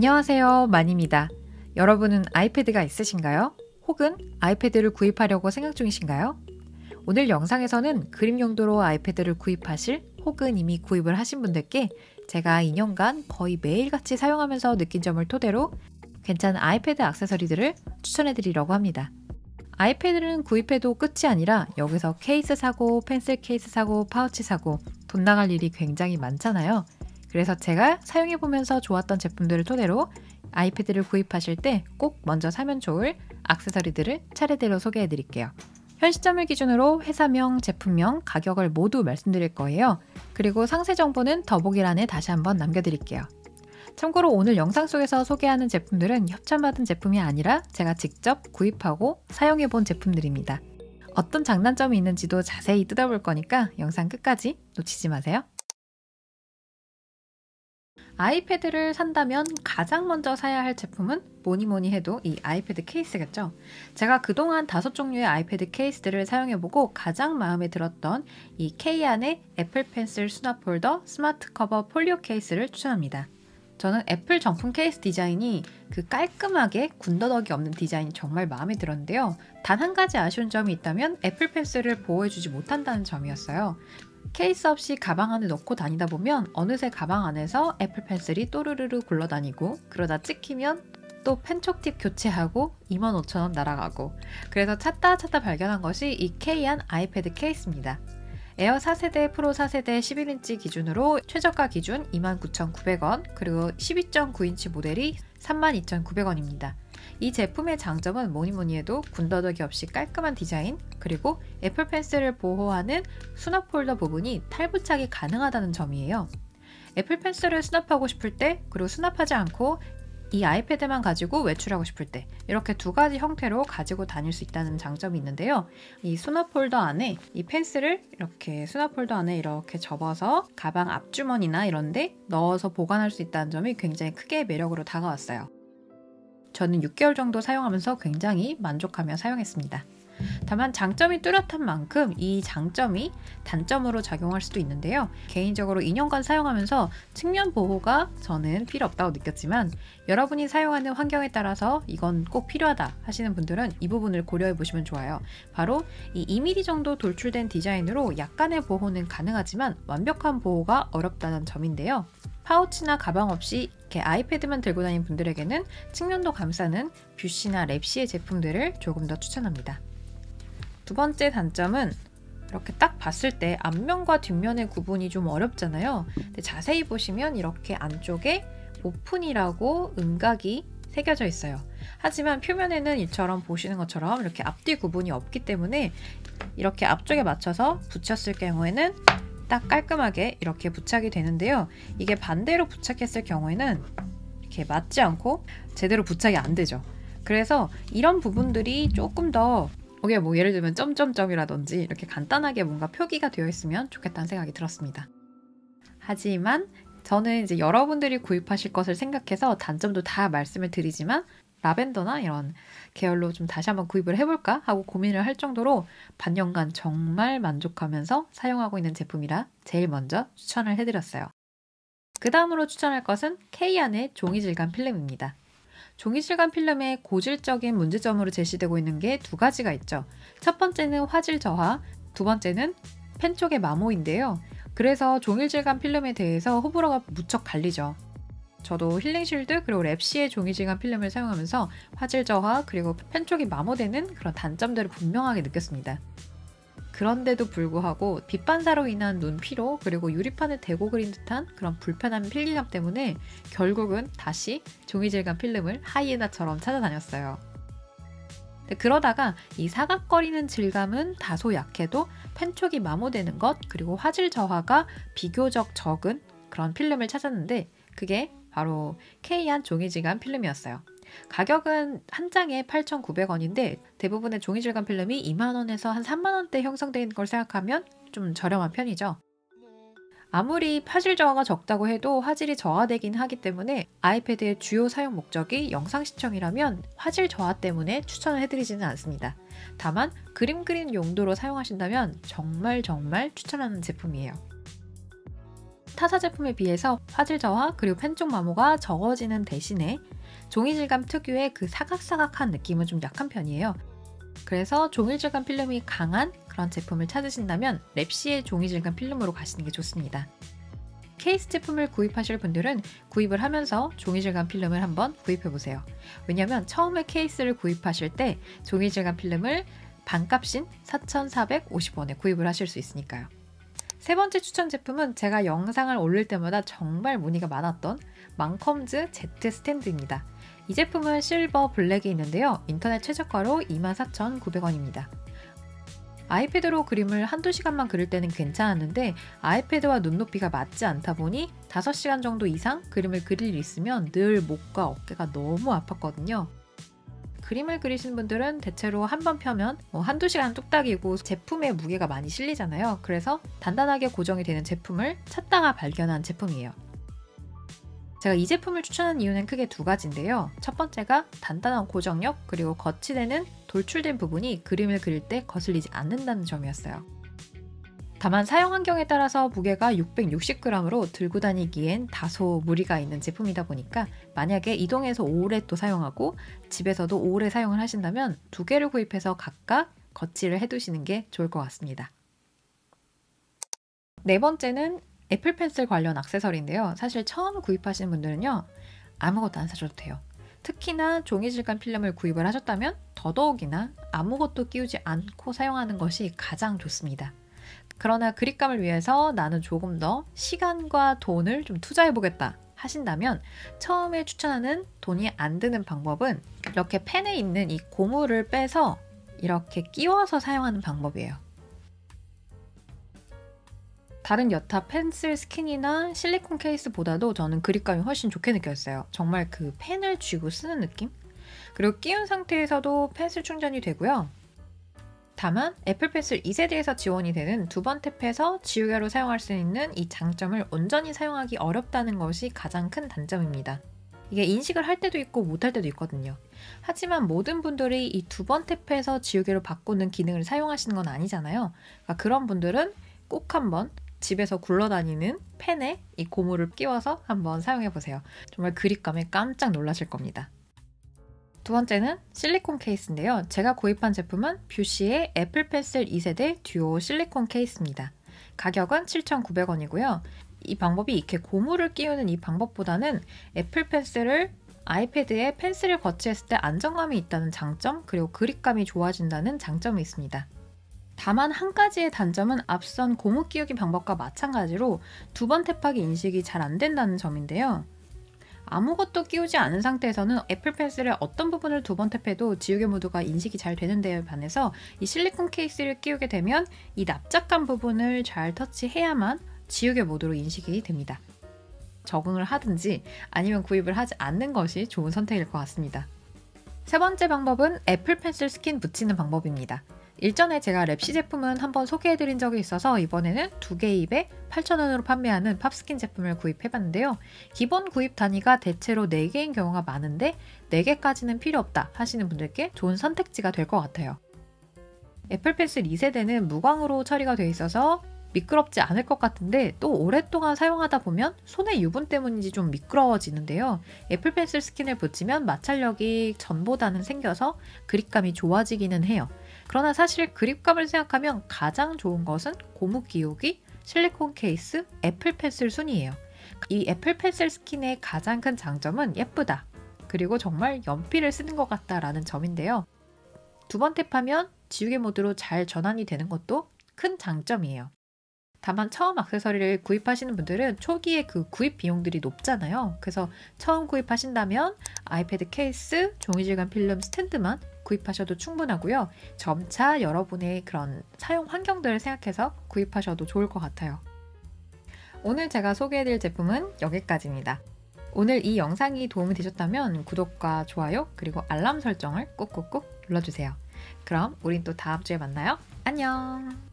안녕하세요, 만입니다. 여러분은 아이패드가 있으신가요? 혹은 아이패드를 구입하려고 생각 중이신가요? 오늘 영상에서는 그림 용도로 아이패드를 구입하실 혹은 이미 구입을 하신 분들께 제가 2년간 거의 매일같이 사용하면서 느낀 점을 토대로 괜찮은 아이패드 액세서리들을 추천해드리려고 합니다. 아이패드는 구입해도 끝이 아니라 여기서 케이스 사고, 펜슬 케이스 사고, 파우치 사고 돈 나갈 일이 굉장히 많잖아요. 그래서 제가 사용해보면서 좋았던 제품들을 토대로 아이패드를 구입하실 때 꼭 먼저 사면 좋을 액세서리들을 차례대로 소개해드릴게요. 현 시점을 기준으로 회사명, 제품명, 가격을 모두 말씀드릴 거예요. 그리고 상세 정보는 더보기란에 다시 한번 남겨드릴게요. 참고로 오늘 영상 속에서 소개하는 제품들은 협찬받은 제품이 아니라 제가 직접 구입하고 사용해본 제품들입니다. 어떤 장단점이 있는지도 자세히 뜯어볼 거니까 영상 끝까지 놓치지 마세요. 아이패드를 산다면 가장 먼저 사야 할 제품은 뭐니 해도 이 아이패드 케이스겠죠. 제가 그동안 5종류의 아이패드 케이스들을 사용해보고 가장 마음에 들었던 이 케이안의 애플 펜슬 수납 홀더 스마트 커버 폴리오 케이스를 추천합니다. 저는 애플 정품 케이스 디자인이 그 깔끔하게 군더더기 없는 디자인이 정말 마음에 들었는데요. 단 한 가지 아쉬운 점이 있다면 애플 펜슬을 보호해주지 못한다는 점이었어요. 케이스 없이 가방 안에 넣고 다니다 보면 어느새 가방 안에서 애플 펜슬이 또르르르 굴러다니고 그러다 찍히면 또 펜촉 팁 교체하고 25,000원 날아가고, 그래서 찾다 발견한 것이 이 케이안 아이패드 케이스입니다. 에어 4세대, 프로 4세대 11인치 기준으로 최저가 기준 29,900원, 그리고 12.9인치 모델이 32,900원입니다. 이 제품의 장점은 뭐니 해도 군더더기 없이 깔끔한 디자인, 그리고 애플 펜슬을 보호하는 수납 홀더 부분이 탈부착이 가능하다는 점이에요. 애플 펜슬을 수납하고 싶을 때, 그리고 수납하지 않고 이 아이패드만 가지고 외출하고 싶을 때 이렇게 두 가지 형태로 가지고 다닐 수 있다는 장점이 있는데요. 이 수납 홀더 안에 이 펜슬을 이렇게 수납 홀더 안에 이렇게 접어서 가방 앞주머니나 이런 데 넣어서 보관할 수 있다는 점이 굉장히 크게 매력으로 다가왔어요. 저는 6개월 정도 사용하면서 굉장히 만족하며 사용했습니다. 다만 장점이 뚜렷한 만큼 이 장점이 단점으로 작용할 수도 있는데요. 개인적으로 2년간 사용하면서 측면 보호가 저는 필요 없다고 느꼈지만 여러분이 사용하는 환경에 따라서 이건 꼭 필요하다 하시는 분들은 이 부분을 고려해 보시면 좋아요. 바로 이 2mm 정도 돌출된 디자인으로 약간의 보호는 가능하지만 완벽한 보호가 어렵다는 점인데요. 파우치나 가방 없이 이렇게 아이패드만 들고 다니는 분들에게는 측면도 감싸는 뷰시나 랩시의 제품들을 조금 더 추천합니다. 두 번째 단점은 이렇게 딱 봤을 때 앞면과 뒷면의 구분이 좀 어렵잖아요. 근데 자세히 보시면 이렇게 안쪽에 오픈이라고 음각이 새겨져 있어요. 하지만 표면에는 이처럼 보시는 것처럼 이렇게 앞뒤 구분이 없기 때문에 이렇게 앞쪽에 맞춰서 붙였을 경우에는 딱 깔끔하게 이렇게 부착이 되는데요. 이게 반대로 부착했을 경우에는 이렇게 맞지 않고 제대로 부착이 안 되죠. 그래서 이런 부분들이 조금 더 이게 뭐 예를 들면 점점점이라든지 이렇게 간단하게 뭔가 표기가 되어 있으면 좋겠다는 생각이 들었습니다. 하지만 저는 이제 여러분들이 구입하실 것을 생각해서 단점도 다 말씀을 드리지만 라벤더나 이런 계열로 좀 다시 한번 구입을 해볼까 하고 고민을 할 정도로 반년간 정말 만족하면서 사용하고 있는 제품이라 제일 먼저 추천을 해드렸어요. 그 다음으로 추천할 것은 케이안의 종이질감 필름입니다. 종이질감 필름의 고질적인 문제점으로 제시되고 있는 게 두 가지가 있죠. 첫 번째는 화질 저하, 두 번째는 펜촉의 마모인데요. 그래서 종이질감 필름에 대해서 호불호가 무척 갈리죠. 저도 힐링쉴드 그리고 랩시의 종이질감 필름을 사용하면서 화질 저하 그리고 펜촉이 마모되는 그런 단점들을 분명하게 느꼈습니다. 그런데도 불구하고 빛 반사로 인한 눈 피로 그리고 유리판에 대고 그린 듯한 그런 불편한 필기감 때문에 결국은 다시 종이질감 필름을 하이에나처럼 찾아다녔어요. 그러다가 이 사각거리는 질감은 다소 약해도 펜촉이 마모되는 것 그리고 화질 저하가 비교적 적은 그런 필름을 찾았는데 그게 바로 케이안 종이질감 필름이었어요. 가격은 한 장에 8,900원인데 대부분의 종이질감 필름이 2만원에서 한 3만원대 형성되어 있는 걸 생각하면 좀 저렴한 편이죠. 아무리 화질 저하가 적다고 해도 화질이 저하되긴 하기 때문에 아이패드의 주요 사용 목적이 영상 시청이라면 화질 저하 때문에 추천을 해드리지는 않습니다. 다만 그림 그리는 용도로 사용하신다면 정말 추천하는 제품이에요. 타사 제품에 비해서 화질 저하 그리고 펜 쪽 마모가 적어지는 대신에 종이 질감 특유의 그 사각사각한 느낌은 좀 약한 편이에요. 그래서 종이 질감 필름이 강한 그런 제품을 찾으신다면 랩시의 종이 질감 필름으로 가시는 게 좋습니다. 케이스 제품을 구입하실 분들은 구입을 하면서 종이 질감 필름을 한번 구입해 보세요. 왜냐면 처음에 케이스를 구입하실 때 종이 질감 필름을 반값인 4,450원에 구입을 하실 수 있으니까요. 세 번째 추천 제품은 제가 영상을 올릴 때마다 정말 문의가 많았던 망컴즈 Z 스탠드입니다. 이 제품은 실버 블랙이 있는데요. 인터넷 최저가로 24,900원입니다. 아이패드로 그림을 한두 시간만 그릴 때는 괜찮았는데 아이패드와 눈높이가 맞지 않다 보니 5시간 정도 이상 그림을 그릴 일 있으면 늘 목과 어깨가 너무 아팠거든요. 그림을 그리시는 분들은 대체로 한번 펴면 한두 시간 뚝딱이고 제품의 무게가 많이 실리잖아요. 그래서 단단하게 고정이 되는 제품을 찾다가 발견한 제품이에요. 제가 이 제품을 추천한 이유는 크게 두 가지인데요. 첫 번째가 단단한 고정력 그리고 거치대는 돌출된 부분이 그림을 그릴 때 거슬리지 않는다는 점이었어요. 다만 사용 환경에 따라서 무게가 660g으로 들고 다니기엔 다소 무리가 있는 제품이다 보니까 만약에 이동해서 오래 또 사용하고 집에서도 오래 사용을 하신다면 두 개를 구입해서 각각 거치를 해두시는 게 좋을 것 같습니다. 네 번째는 애플 펜슬 관련 액세서리인데요. 사실 처음 구입하시는 분들은요. 아무것도 안 사셔도 돼요. 특히나 종이 질감 필름을 구입을 하셨다면 더더욱이나 아무것도 끼우지 않고 사용하는 것이 가장 좋습니다. 그러나 그립감을 위해서 나는 조금 더 시간과 돈을 좀 투자해보겠다 하신다면 처음에 추천하는 돈이 안 드는 방법은 이렇게 펜에 있는 이 고무를 빼서 이렇게 끼워서 사용하는 방법이에요. 다른 여타 펜슬 스킨이나 실리콘 케이스보다도 저는 그립감이 훨씬 좋게 느꼈어요. 정말 그 펜을 쥐고 쓰는 느낌? 그리고 끼운 상태에서도 펜슬 충전이 되고요. 다만 애플 펜슬 2세대에서 지원이 되는 두 번 탭해서 지우개로 사용할 수 있는 이 장점을 온전히 사용하기 어렵다는 것이 가장 큰 단점입니다. 이게 인식을 할 때도 있고 못할 때도 있거든요. 하지만 모든 분들이 이 두 번 탭해서 지우개로 바꾸는 기능을 사용하시는 건 아니잖아요. 그러니까 그런 분들은 꼭 한번 집에서 굴러다니는 펜에 이 고무를 끼워서 한번 사용해보세요. 정말 그립감에 깜짝 놀라실 겁니다. 두 번째는 실리콘 케이스인데요. 제가 구입한 제품은 뷰시의 애플 펜슬 2세대 듀오 실리콘 케이스입니다. 가격은 7,900원이고요. 이 방법이 이렇게 고무를 끼우는 이 방법보다는 애플 펜슬을 아이패드에 펜슬을 거치했을 때 안정감이 있다는 장점, 그리고 그립감이 좋아진다는 장점이 있습니다. 다만 한 가지의 단점은 앞선 고무 끼우기 방법과 마찬가지로 두 번 탭하기 인식이 잘 안 된다는 점인데요. 아무것도 끼우지 않은 상태에서는 애플 펜슬의 어떤 부분을 두 번 탭해도 지우개 모드가 인식이 잘 되는 데에 반해서 이 실리콘 케이스를 끼우게 되면 이 납작한 부분을 잘 터치해야만 지우개 모드로 인식이 됩니다. 적응을 하든지 아니면 구입을 하지 않는 것이 좋은 선택일 것 같습니다. 세 번째 방법은 애플 펜슬 스킨 붙이는 방법입니다. 일전에 제가 랩시 제품은 한번 소개해드린 적이 있어서 이번에는 두 개 입에 8,000원으로 판매하는 팝스킨 제품을 구입해봤는데요. 기본 구입 단위가 대체로 4개인 경우가 많은데 4개까지는 필요 없다 하시는 분들께 좋은 선택지가 될 것 같아요. 애플 펜슬 2세대는 무광으로 처리가 되어 있어서 미끄럽지 않을 것 같은데 또 오랫동안 사용하다 보면 손의 유분 때문인지 좀 미끄러워지는데요. 애플 펜슬 스킨을 붙이면 마찰력이 전보다는 생겨서 그립감이 좋아지기는 해요. 그러나 사실 그립감을 생각하면 가장 좋은 것은 고무 끼우기, 실리콘 케이스, 애플 펜슬 순이에요. 이 애플 펜슬 스킨의 가장 큰 장점은 예쁘다. 그리고 정말 연필을 쓰는 것 같다라는 점인데요. 두 번 탭하면 지우개 모드로 잘 전환이 되는 것도 큰 장점이에요. 다만 처음 액세서리를 구입하시는 분들은 초기에 그 구입 비용들이 높잖아요. 그래서 처음 구입하신다면 아이패드 케이스, 종이질감 필름 스탠드만 구입하셔도 충분하고요. 점차 여러분의 그런 사용 환경들을 생각해서 구입하셔도 좋을 것 같아요. 오늘 제가 소개해드릴 제품은 여기까지입니다. 오늘 이 영상이 도움이 되셨다면 구독과 좋아요 그리고 알람 설정을 꾹꾹꾹 눌러주세요. 그럼 우린 또 다음 주에 만나요. 안녕!